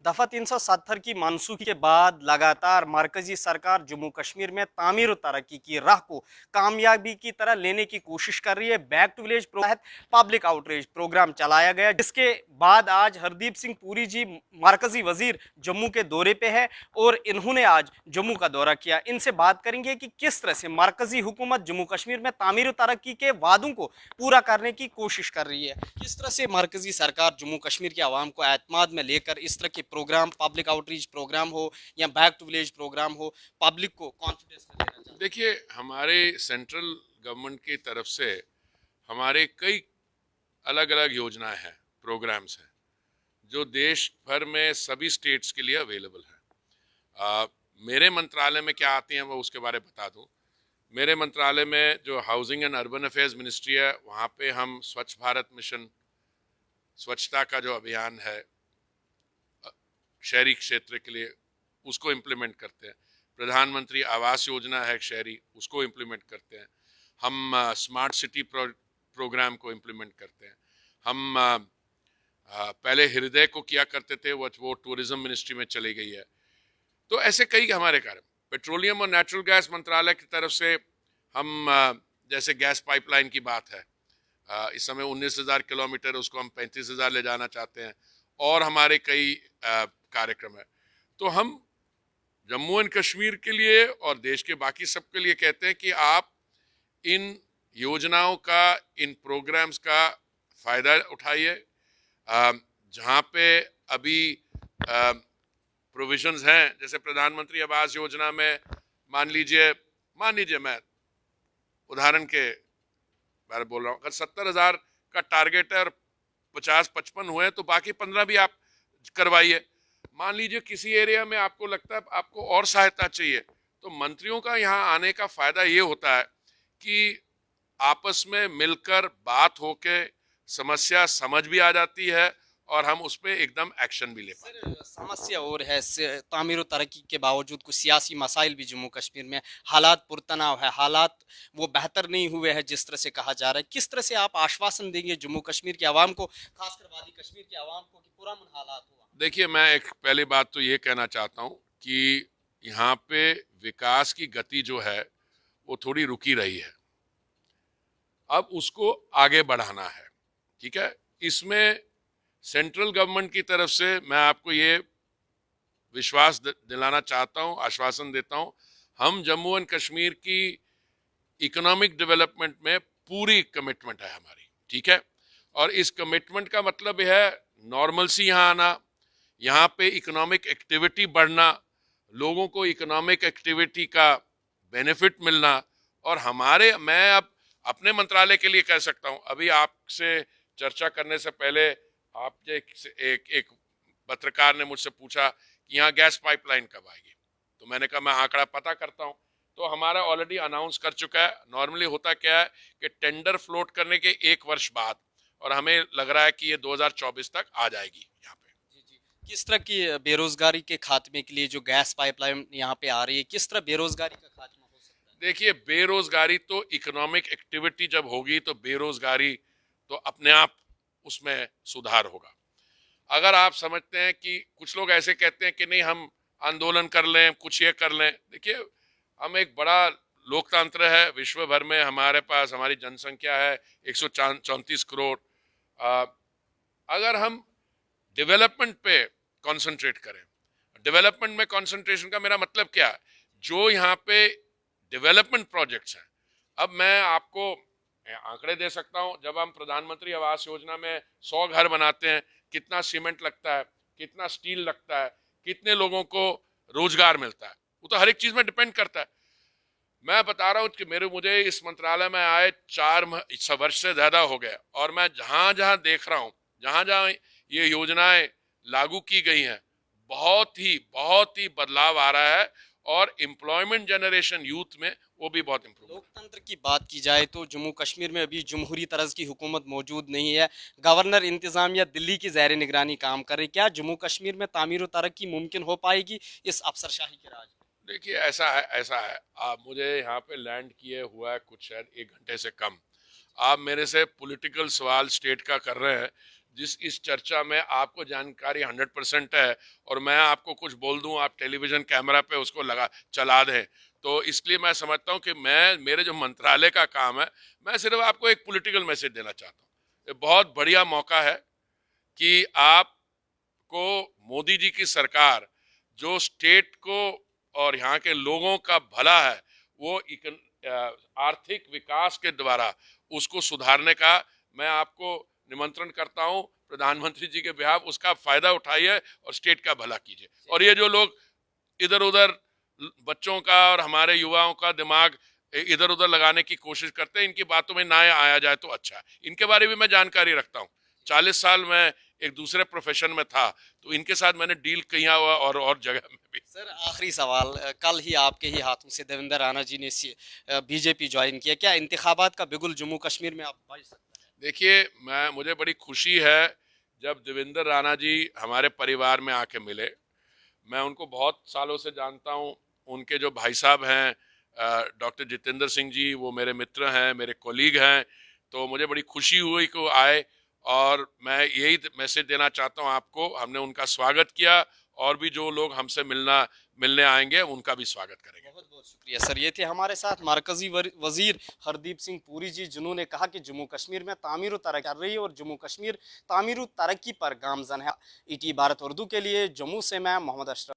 दफा 370 की मनसूखी के बाद लगातार मरकजी सरकार जम्मू कश्मीर में तामीर और तरक्की की राह को कामयाबी की तरह लेने की कोशिश कर रही है। बैक टू विलेज तहत पब्लिक आउटरीच प्रोग्राम चलाया गया, जिसके बाद आज हरदीप सिंह पुरी जी मरकजी वजीर जम्मू के दौरे पे है और इन्होंने आज जम्मू का दौरा किया। इनसे बात करेंगे कि किस तरह से मरकजी हुकूमत जम्मू कश्मीर में तामीर और तरक्की के वादों को पूरा करने की कोशिश कर रही है, किस तरह से मरकजी सरकार जम्मू कश्मीर के आवाम को एतमाद में लेकर इस तरह के प्रोग्राम, पब्लिक आउटरीच प्रोग्राम हो या बैक टू विलेज प्रोग्राम हो, पब्लिक को कॉन्फिडेंस में लेना चाहते देखिए, हमारे सेंट्रल गवर्नमेंट की तरफ से हमारे कई अलग अलग योजनाएं हैं, प्रोग्राम्स हैं जो देश भर में सभी स्टेट्स के लिए अवेलेबल है। मेरे मंत्रालय में क्या आती हैं वो उसके बारे में बता दूं। मेरे मंत्रालय में जो housing and urban affairs ministry है, वहाँ पे हम स्वच्छ भारत मिशन, स्वच्छता का जो अभियान है शहरी क्षेत्र के लिए, उसको इम्प्लीमेंट करते हैं। प्रधानमंत्री आवास योजना है शहरी, उसको इम्प्लीमेंट करते हैं। हम स्मार्ट सिटी प्रोग्राम को इम्प्लीमेंट करते हैं। हम पहले हृदय को किया करते थे, वो टूरिज्म मिनिस्ट्री में चली गई है। तो ऐसे कई हमारे कार्य, पेट्रोलियम और नेचुरल गैस मंत्रालय की तरफ से हम जैसे गैस पाइपलाइन की बात है, इस समय 19,000 किलोमीटर, उसको हम 35,000 ले जाना चाहते हैं, और हमारे कई कार्यक्रम है। तो हम जम्मू एंड कश्मीर के लिए और देश के बाकी सबके लिए कहते हैं कि आप इन योजनाओं का, इन प्रोग्राम्स का फायदा उठाइए। जहाँ पे अभी प्रोविजंस हैं, जैसे प्रधानमंत्री आवास योजना में मान लीजिए मैं उदाहरण के बारे बोल रहा हूँ, अगर 70,000 का टारगेट है और 50-55 हुए तो बाकी 15 भी आप करवाइए। मान लीजिए किसी एरिया में आपको लगता है आपको और सहायता चाहिए, तो मंत्रियों का यहाँ आने का फायदा ये होता है कि आपस में मिलकर बात होके समस्या समझ भी आ जाती है और हम उस पर एकदम एक्शन भी ले पाते हैं। समस्या और है, तामीर और तरक्की के बावजूद कुछ सियासी मसाइल भी जम्मू कश्मीर में, हालात पुरतनाव है, हालात वो बेहतर नहीं हुए हैं जिस तरह से कहा जा रहा है। किस तरह से आप आश्वासन देंगे जम्मू कश्मीर के आवाम को, खासकर वादी कश्मीर के आवाम को, कि पूरा हालात हुआ? देखिए, मैं एक पहली बात तो ये कहना चाहता हूँ कि यहाँ पे विकास की गति जो है वो थोड़ी रुकी रही है, अब उसको आगे बढ़ाना है। ठीक है, इसमें सेंट्रल गवर्नमेंट की तरफ से मैं आपको ये विश्वास दिलाना चाहता हूँ, आश्वासन देता हूँ, हम जम्मू एंड कश्मीर की इकोनॉमिक डेवलपमेंट में पूरी कमिटमेंट है हमारी। ठीक है, और इस कमिटमेंट का मतलब यह है नॉर्मलसी यहाँ आना, यहाँ पे इकोनॉमिक एक्टिविटी बढ़ना, लोगों को इकोनॉमिक एक्टिविटी का बेनिफिट मिलना। और मैं अब अपने मंत्रालय के लिए कह सकता हूँ, अभी आपसे चर्चा करने से पहले आप एक पत्रकार ने मुझसे पूछा कि यहाँ गैस पाइपलाइन कब आएगी, तो मैंने कहा मैं आंकड़ा पता करता हूँ। तो हमारा ऑलरेडी अनाउंस कर चुका है। नॉर्मली होता क्या है कि टेंडर फ्लोट करने के 1 वर्ष बाद, और हमें लग रहा है कि ये 2024 तक आ जाएगी यहाँ पे। जी जी, किस तरह की बेरोजगारी के खात्मे के लिए जो गैस पाइपलाइन यहाँ पे आ रही है, किस तरह बेरोजगारी का खात्मा हो सकता है? देखिए, बेरोजगारी तो इकोनॉमिक एक्टिविटी जब होगी तो बेरोजगारी तो अपने आप उसमें सुधार होगा। अगर आप समझते हैं कि कुछ लोग ऐसे कहते हैं कि नहीं हम आंदोलन कर लें, कुछ ये कर लें, देखिए हम एक बड़ा लोकतंत्र है, विश्व भर में हमारे पास हमारी जनसंख्या है 134 करोड़। अगर हम डेवलपमेंट पे कंसंट्रेट करें, डेवलपमेंट में कंसंट्रेशन का मेरा मतलब क्या है, जो यहाँ पे डेवलपमेंट प्रोजेक्ट्स हैं, अब मैं आपको आंकड़े दे सकता हूँ। जब हम प्रधानमंत्री आवास योजना में 100 घर बनाते हैं, कितना सीमेंट लगता है, कितना स्टील लगता है, कितने लोगों को रोजगार मिलता है, वो तो हर एक चीज में डिपेंड करता है। मैं बता रहा हूँ कि मुझे इस मंत्रालय में आए 4 वर्ष से ज्यादा हो गया, और मैं जहां जहां देख रहा हूँ, जहां जहां ये योजनाएं लागू की गई हैं, बहुत ही बदलाव आ रहा है, और एम्प्लॉयमेंट जनरेशन यूथ में वो भी बहुत इम्प्रूव। लोकतंत्र की बात की जाए तो जम्मू कश्मीर में अभी जमहूरी तर्ज की हुकूमत मौजूद नहीं है, गवर्नर इंतजामिया दिल्ली की ज़ैर निगरानी काम कर रही। क्या जम्मू कश्मीर में तामीर और तरक्की मुमकिन हो पाएगी इस अफसरशाही के राज में? देखिए, ऐसा है, आप मुझे यहाँ पे लैंड किए हुआ है कुछ शायद 1 घंटे से कम। आप मेरे से पॉलिटिकल सवाल स्टेट का कर रहे हैं, जिस इस चर्चा में आपको जानकारी 100% है और मैं आपको कुछ बोल दूं, आप टेलीविजन कैमरा पे उसको लगा चला दें, तो इसलिए मैं समझता हूं कि मेरे जो मंत्रालय का काम है, मैं सिर्फ आपको एक पॉलिटिकल मैसेज देना चाहता हूं। ये बहुत बढ़िया मौका है कि आपको मोदी जी की सरकार जो स्टेट को और यहाँ के लोगों का भला है वो आर्थिक विकास के द्वारा उसको सुधारने का मैं आपको निमंत्रण करता हूं। प्रधानमंत्री जी के बिहाफ उसका फायदा उठाइए और स्टेट का भला कीजिए। और ये जो लोग इधर उधर बच्चों का और हमारे युवाओं का दिमाग इधर उधर लगाने की कोशिश करते हैं, इनकी बातों में ना आया जाए तो अच्छा है। इनके बारे में मैं जानकारी रखता हूँ। 40 साल मैं एक दूसरे प्रोफेशन में था, तो इनके साथ मैंने डील किया हुआ और जगह में भी। सर आखिरी सवाल, कल ही आपके ही हाथों से देवेंद्र राणा जी ने बीजेपी ज्वाइन किया, क्या इंतखाबात का बिगुल जम्मू कश्मीर में आप बज सकता है? देखिए, मुझे बड़ी खुशी है जब देवेंद्र राणा जी हमारे परिवार में आके मिले। मैं उनको बहुत सालों से जानता हूँ। उनके जो भाई साहब हैं डॉक्टर जितेंद्र सिंह जी, वो मेरे मित्र हैं, मेरे कोलीग हैं। तो मुझे बड़ी खुशी हुई कि वो आए और मैं यही मैसेज देना चाहता हूँ आपको। हमने उनका स्वागत किया और भी जो लोग हमसे मिलने आएंगे उनका भी स्वागत करेंगे। बहुत बहुत शुक्रिया सर। ये थे हमारे साथ मरकजी वजीर हरदीप सिंह पुरी जी, जिन्होंने कहा कि जम्मू कश्मीर में तामीर तरक्की कर रही है और जम्मू कश्मीर तामीर तरक्की पर गामजन है। ईटी भारत उर्दू के लिए जम्मू से मैं मोहम्मद अशरफ।